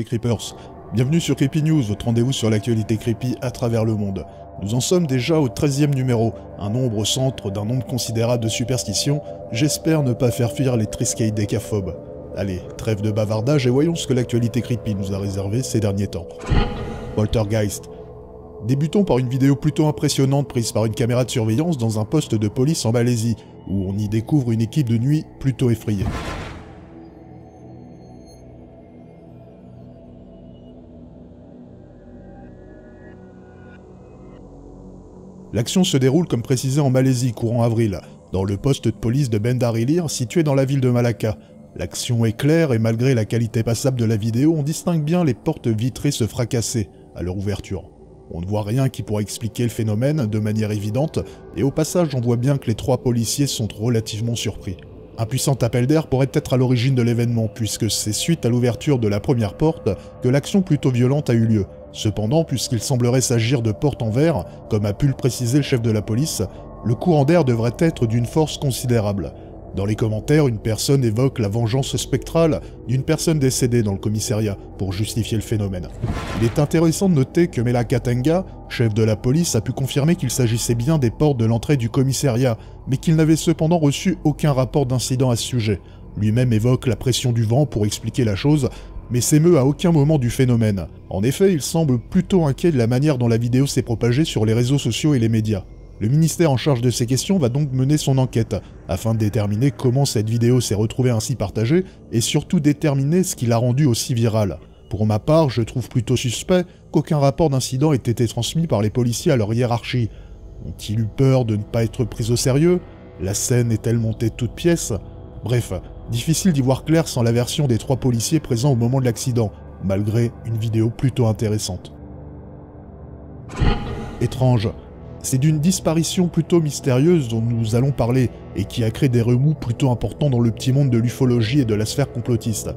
Creepers. Bienvenue sur Creepy News, votre rendez-vous sur l'actualité creepy à travers le monde. Nous en sommes déjà au 13e numéro, un nombre au centre d'un nombre considérable de superstitions. J'espère ne pas faire fuir les triscailles décaphobes. Allez, trêve de bavardage et voyons ce que l'actualité creepy nous a réservé ces derniers temps. Poltergeist. Débutons par une vidéo plutôt impressionnante prise par une caméra de surveillance dans un poste de police en Malaisie, où on y découvre une équipe de nuit plutôt effrayée. L'action se déroule comme précisé en Malaisie courant avril, dans le poste de police de Bendar Hilir situé dans la ville de Malacca. L'action est claire et malgré la qualité passable de la vidéo, on distingue bien les portes vitrées se fracasser à leur ouverture. On ne voit rien qui pourrait expliquer le phénomène de manière évidente, et au passage on voit bien que les trois policiers sont relativement surpris. Un puissant appel d'air pourrait être à l'origine de l'événement, puisque c'est suite à l'ouverture de la première porte que l'action plutôt violente a eu lieu. Cependant, puisqu'il semblerait s'agir de portes en verre, comme a pu le préciser le chef de la police, le courant d'air devrait être d'une force considérable. Dans les commentaires, une personne évoque la vengeance spectrale d'une personne décédée dans le commissariat pour justifier le phénomène. Il est intéressant de noter que Melaka Tenga, chef de la police, a pu confirmer qu'il s'agissait bien des portes de l'entrée du commissariat, mais qu'il n'avait cependant reçu aucun rapport d'incident à ce sujet. Lui-même évoque la pression du vent pour expliquer la chose, mais s'émeut à aucun moment du phénomène. En effet, il semble plutôt inquiet de la manière dont la vidéo s'est propagée sur les réseaux sociaux et les médias. Le ministère en charge de ces questions va donc mener son enquête, afin de déterminer comment cette vidéo s'est retrouvée ainsi partagée, et surtout déterminer ce qui l'a rendue aussi virale. Pour ma part, je trouve plutôt suspect qu'aucun rapport d'incident ait été transmis par les policiers à leur hiérarchie. Ont-ils eu peur de ne pas être pris au sérieux? La scène est-elle montée de toutes pièces? Bref, difficile d'y voir clair sans la version des trois policiers présents au moment de l'accident, malgré une vidéo plutôt intéressante. Étrange. C'est d'une disparition plutôt mystérieuse dont nous allons parler, et qui a créé des remous plutôt importants dans le petit monde de l'ufologie et de la sphère complotiste.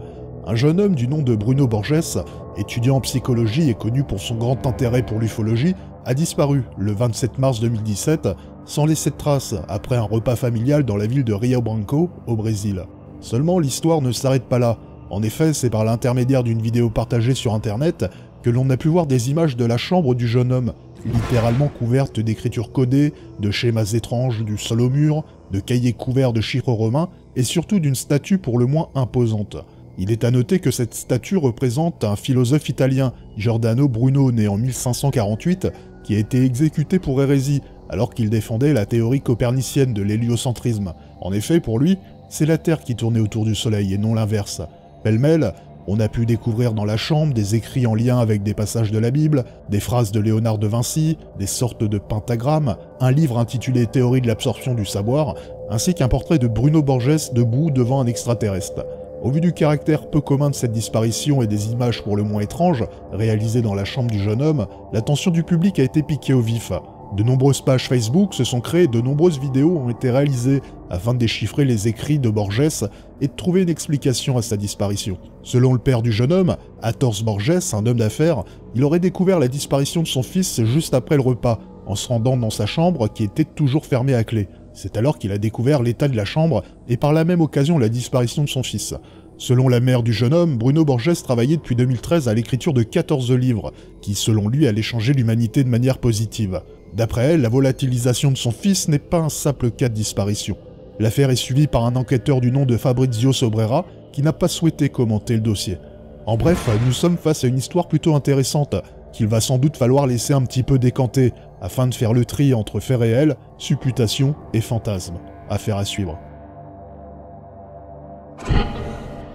Un jeune homme du nom de Bruno Borges, étudiant en psychologie et connu pour son grand intérêt pour l'ufologie, a disparu le 27 mars 2017, sans laisser de traces, après un repas familial dans la ville de Rio Branco, au Brésil. Seulement, l'histoire ne s'arrête pas là. En effet, c'est par l'intermédiaire d'une vidéo partagée sur internet que l'on a pu voir des images de la chambre du jeune homme, littéralement couverte d'écritures codées, de schémas étranges du sol au mur, de cahiers couverts de chiffres romains, et surtout d'une statue pour le moins imposante. Il est à noter que cette statue représente un philosophe italien, Giordano Bruno, né en 1548, qui a été exécuté pour hérésie, alors qu'il défendait la théorie copernicienne de l'héliocentrisme. En effet, pour lui, c'est la Terre qui tournait autour du Soleil et non l'inverse. Pêle-mêle, on a pu découvrir dans la chambre des écrits en lien avec des passages de la Bible, des phrases de Léonard de Vinci, des sortes de pentagrammes, un livre intitulé Théorie de l'absorption du savoir, ainsi qu'un portrait de Bruno Borges debout devant un extraterrestre. Au vu du caractère peu commun de cette disparition et des images pour le moins étranges, réalisées dans la chambre du jeune homme, l'attention du public a été piquée au vif. De nombreuses pages Facebook se sont créées, de nombreuses vidéos ont été réalisées afin de déchiffrer les écrits de Borges et de trouver une explication à sa disparition. Selon le père du jeune homme, Hators Borges, un homme d'affaires, il aurait découvert la disparition de son fils juste après le repas, en se rendant dans sa chambre qui était toujours fermée à clé. C'est alors qu'il a découvert l'état de la chambre et par la même occasion la disparition de son fils. Selon la mère du jeune homme, Bruno Borges travaillait depuis 2013 à l'écriture de 14 livres, qui selon lui allaient changer l'humanité de manière positive. D'après elle, la volatilisation de son fils n'est pas un simple cas de disparition. L'affaire est suivie par un enquêteur du nom de Fabrizio Sobrera, qui n'a pas souhaité commenter le dossier. En bref, nous sommes face à une histoire plutôt intéressante, qu'il va sans doute falloir laisser un petit peu décanter, afin de faire le tri entre faits réels, supputations et fantasmes. Affaire à suivre.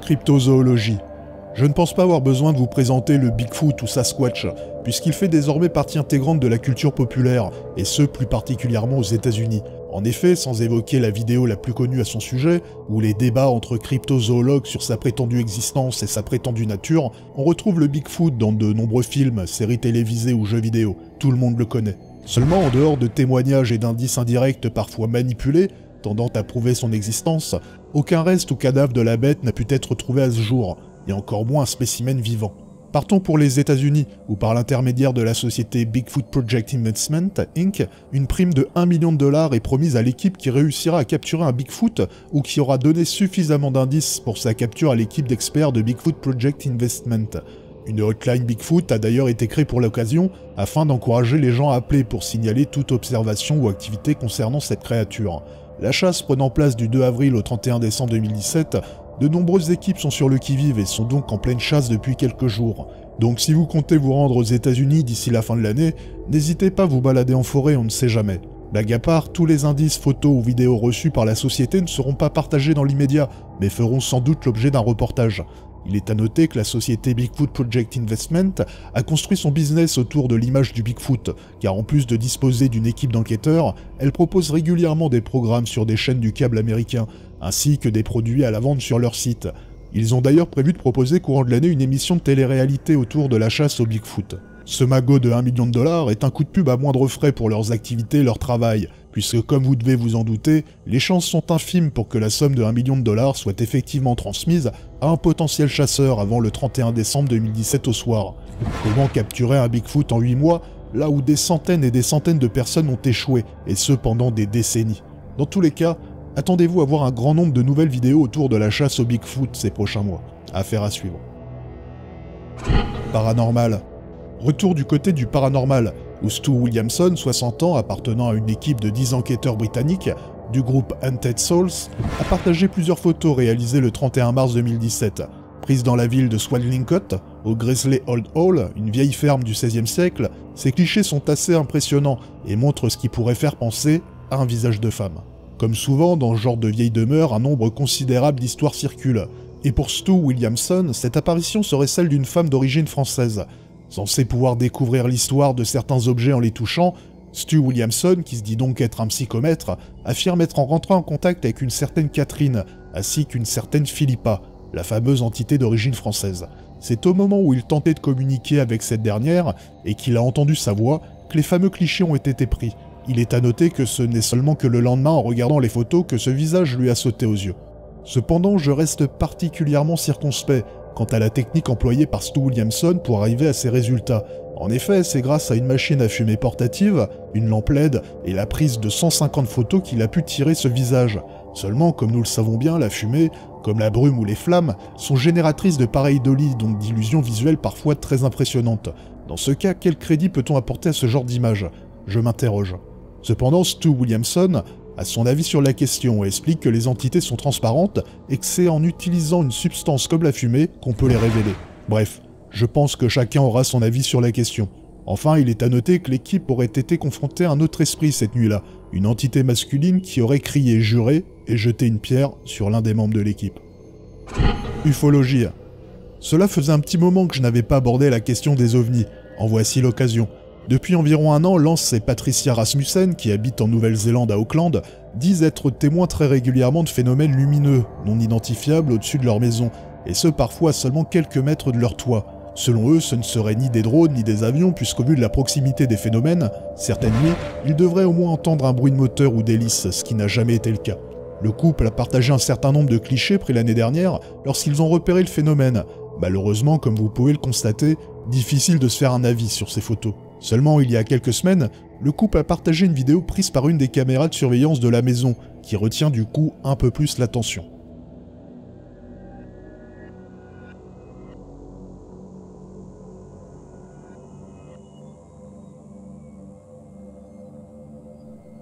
Cryptozoologie. Je ne pense pas avoir besoin de vous présenter le Bigfoot ou Sasquatch, puisqu'il fait désormais partie intégrante de la culture populaire, et ce plus particulièrement aux États-Unis. En effet, sans évoquer la vidéo la plus connue à son sujet, où les débats entre cryptozoologues sur sa prétendue existence et sa prétendue nature, on retrouve le Bigfoot dans de nombreux films, séries télévisées ou jeux vidéo. Tout le monde le connaît. Seulement, en dehors de témoignages et d'indices indirects parfois manipulés, tendant à prouver son existence, aucun reste ou cadavre de la bête n'a pu être trouvé à ce jour, et encore moins un spécimen vivant. Partons pour les États-Unis, où par l'intermédiaire de la société Bigfoot Project Investment, Inc., une prime de 1 million de dollars est promise à l'équipe qui réussira à capturer un Bigfoot ou qui aura donné suffisamment d'indices pour sa capture à l'équipe d'experts de Bigfoot Project Investment. Une hotline Bigfoot a d'ailleurs été créée pour l'occasion afin d'encourager les gens à appeler pour signaler toute observation ou activité concernant cette créature. La chasse prenant place du 2 avril au 31 décembre 2017, de nombreuses équipes sont sur le qui-vive et sont donc en pleine chasse depuis quelques jours. Donc si vous comptez vous rendre aux États-Unis d'ici la fin de l'année, n'hésitez pas à vous balader en forêt, on ne sait jamais. Blague à part, tous les indices, photos ou vidéos reçus par la société ne seront pas partagés dans l'immédiat, mais feront sans doute l'objet d'un reportage. Il est à noter que la société Bigfoot Project Investment a construit son business autour de l'image du Bigfoot, car en plus de disposer d'une équipe d'enquêteurs, elle propose régulièrement des programmes sur des chaînes du câble américain, ainsi que des produits à la vente sur leur site. Ils ont d'ailleurs prévu de proposer courant de l'année une émission de télé-réalité autour de la chasse au Bigfoot. Ce magot de $1 million est un coup de pub à moindre frais pour leurs activités et leur travail, puisque comme vous devez vous en douter, les chances sont infimes pour que la somme de $1 million soit effectivement transmise à un potentiel chasseur avant le 31 décembre 2017 au soir. Comment capturer un Bigfoot en 8 mois, là où des centaines et des centaines de personnes ont échoué, et ce pendant des décennies? Dans tous les cas, attendez-vous à voir un grand nombre de nouvelles vidéos autour de la chasse au Bigfoot ces prochains mois. Affaire à suivre. Paranormal. Retour du côté du paranormal, où Stu Williamson, 60 ans, appartenant à une équipe de 10 enquêteurs britanniques du groupe Hunted Souls, a partagé plusieurs photos réalisées le 31 mars 2017. Prises dans la ville de Swadlincote, au Grizzly Old Hall, une vieille ferme du XVIe siècle, ces clichés sont assez impressionnants et montrent ce qui pourrait faire penser à un visage de femme. Comme souvent dans ce genre de vieille demeure, un nombre considérable d'histoires circulent. Et pour Stu Williamson, cette apparition serait celle d'une femme d'origine française. Censé pouvoir découvrir l'histoire de certains objets en les touchant, Stu Williamson, qui se dit donc être un psychomètre, affirme être en rentrant en contact avec une certaine Catherine, ainsi qu'une certaine Philippa, la fameuse entité d'origine française. C'est au moment où il tentait de communiquer avec cette dernière, et qu'il a entendu sa voix, que les fameux clichés ont été pris. Il est à noter que ce n'est seulement que le lendemain, en regardant les photos, que ce visage lui a sauté aux yeux. Cependant, je reste particulièrement circonspect quant à la technique employée par Stu Williamson pour arriver à ces résultats. En effet, c'est grâce à une machine à fumer portative, une lampe LED et la prise de 150 photos qu'il a pu tirer ce visage. Seulement, comme nous le savons bien, la fumée, comme la brume ou les flammes, sont génératrices de pareilles dolies, donc d'illusions visuelles parfois très impressionnantes. Dans ce cas, quel crédit peut-on apporter à ce genre d'image? Je m'interroge. Cependant, Stu Williamson a son avis sur la question et explique que les entités sont transparentes et que c'est en utilisant une substance comme la fumée qu'on peut les révéler. Bref, je pense que chacun aura son avis sur la question. Enfin, il est à noter que l'équipe aurait été confrontée à un autre esprit cette nuit-là, une entité masculine qui aurait crié, juré et jeté une pierre sur l'un des membres de l'équipe. Ufologie. Cela faisait un petit moment que je n'avais pas abordé la question des ovnis, en voici l'occasion. Depuis environ un an, Lance et Patricia Rasmussen, qui habitent en Nouvelle-Zélande à Auckland, disent être témoins très régulièrement de phénomènes lumineux, non identifiables au-dessus de leur maison, et ce parfois à seulement quelques mètres de leur toit. Selon eux, ce ne seraient ni des drones ni des avions, puisqu'au vu de la proximité des phénomènes, certaines nuits, ils devraient au moins entendre un bruit de moteur ou d'hélice, ce qui n'a jamais été le cas. Le couple a partagé un certain nombre de clichés pris l'année dernière lorsqu'ils ont repéré le phénomène. Malheureusement, comme vous pouvez le constater, difficile de se faire un avis sur ces photos. Seulement, il y a quelques semaines, le couple a partagé une vidéo prise par une des caméras de surveillance de la maison, qui retient du coup un peu plus l'attention.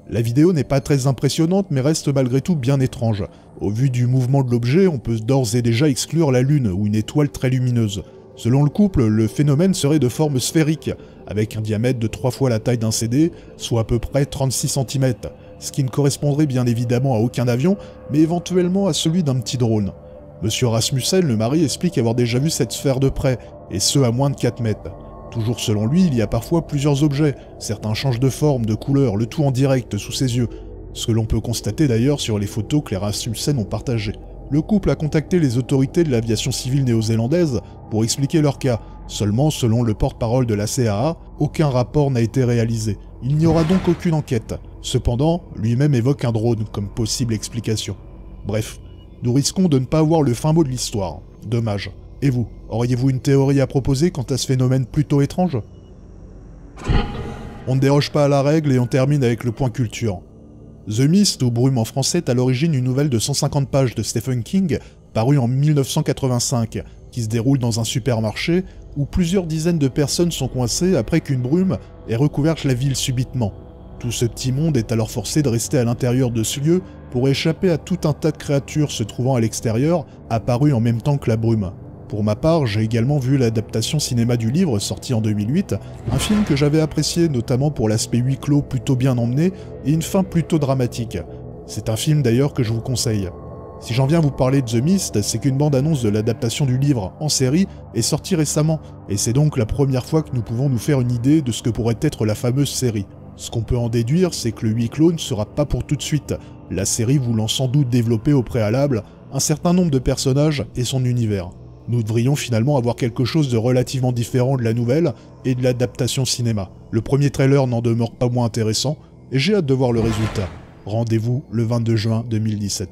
La vidéo n'est pas très impressionnante mais reste malgré tout bien étrange. Au vu du mouvement de l'objet, on peut d'ores et déjà exclure la Lune ou une étoile très lumineuse. Selon le couple, le phénomène serait de forme sphérique, avec un diamètre de 3 fois la taille d'un CD, soit à peu près 36 cm, ce qui ne correspondrait bien évidemment à aucun avion, mais éventuellement à celui d'un petit drone. Monsieur Rasmussen, le mari, explique avoir déjà vu cette sphère de près, et ce à moins de 4 mètres. Toujours selon lui, il y a parfois plusieurs objets, certains changent de forme, de couleur, le tout en direct sous ses yeux, ce que l'on peut constater d'ailleurs sur les photos que les Rasmussen ont partagées. Le couple a contacté les autorités de l'aviation civile néo-zélandaise pour expliquer leur cas. Seulement, selon le porte-parole de la CAA, aucun rapport n'a été réalisé. Il n'y aura donc aucune enquête. Cependant, lui-même évoque un drone comme possible explication. Bref, nous risquons de ne pas avoir le fin mot de l'histoire. Dommage. Et vous, auriez-vous une théorie à proposer quant à ce phénomène plutôt étrange? On ne déroge pas à la règle et on termine avec le point culture. The Mist, ou Brume en français, est à l'origine une nouvelle de 150 pages de Stephen King, parue en 1985, qui se déroule dans un supermarché où plusieurs dizaines de personnes sont coincées après qu'une brume ait recouvert la ville subitement. Tout ce petit monde est alors forcé de rester à l'intérieur de ce lieu pour échapper à tout un tas de créatures se trouvant à l'extérieur, apparues en même temps que la brume. Pour ma part, j'ai également vu l'adaptation cinéma du livre sorti en 2008, un film que j'avais apprécié notamment pour l'aspect huis clos plutôt bien emmené et une fin plutôt dramatique. C'est un film d'ailleurs que je vous conseille. Si j'en viens vous parler de The Mist, c'est qu'une bande-annonce de l'adaptation du livre en série est sortie récemment, et c'est donc la première fois que nous pouvons nous faire une idée de ce que pourrait être la fameuse série. Ce qu'on peut en déduire, c'est que le huis clos ne sera pas pour tout de suite, la série voulant sans doute développer au préalable un certain nombre de personnages et son univers. Nous devrions finalement avoir quelque chose de relativement différent de la nouvelle et de l'adaptation cinéma. Le premier trailer n'en demeure pas moins intéressant, et j'ai hâte de voir le résultat. Rendez-vous le 22 juin 2017.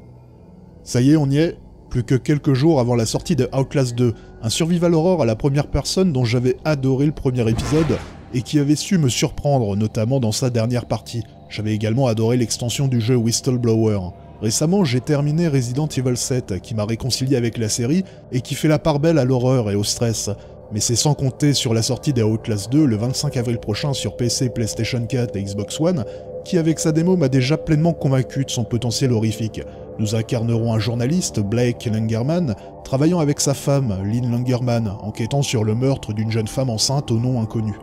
Ça y est, on y est. Plus que quelques jours avant la sortie de Outlast 2, un survival horror à la première personne dont j'avais adoré le premier épisode et qui avait su me surprendre, notamment dans sa dernière partie. J'avais également adoré l'extension du jeu Whistleblower. Récemment, j'ai terminé Resident Evil 7, qui m'a réconcilié avec la série et qui fait la part belle à l'horreur et au stress. Mais c'est sans compter sur la sortie des Outlast 2 le 25 avril prochain sur PC, PlayStation 4 et Xbox One, qui avec sa démo m'a déjà pleinement convaincu de son potentiel horrifique. Nous incarnerons un journaliste, Blake Langerman, travaillant avec sa femme, Lynn Langerman, enquêtant sur le meurtre d'une jeune femme enceinte au nom inconnu.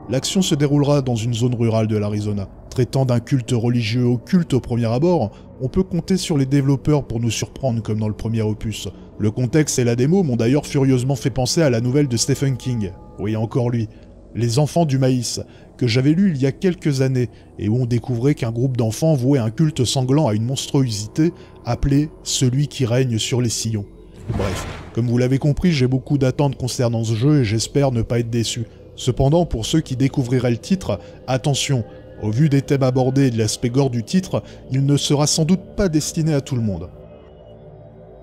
L'action se déroulera dans une zone rurale de l'Arizona. Traitant d'un culte religieux occulte au premier abord, on peut compter sur les développeurs pour nous surprendre comme dans le premier opus. Le contexte et la démo m'ont d'ailleurs furieusement fait penser à la nouvelle de Stephen King. Oui, encore lui. Les Enfants du Maïs, que j'avais lu il y a quelques années, et où on découvrait qu'un groupe d'enfants vouait un culte sanglant à une monstruosité appelée « Celui qui règne sur les sillons ». Bref, comme vous l'avez compris, j'ai beaucoup d'attentes concernant ce jeu et j'espère ne pas être déçu. Cependant, pour ceux qui découvriraient le titre, attention, au vu des thèmes abordés et de l'aspect gore du titre, il ne sera sans doute pas destiné à tout le monde.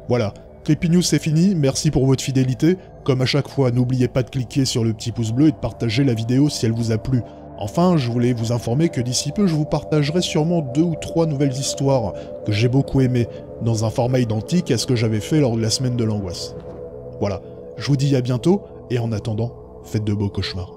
Voilà, Creepy News c'est fini, merci pour votre fidélité. Comme à chaque fois, n'oubliez pas de cliquer sur le petit pouce bleu et de partager la vidéo si elle vous a plu. Enfin, je voulais vous informer que d'ici peu, je vous partagerai sûrement 2 ou 3 nouvelles histoires que j'ai beaucoup aimées, dans un format identique à ce que j'avais fait lors de la semaine de l'angoisse. Voilà, je vous dis à bientôt, et en attendant, faites de beaux cauchemars.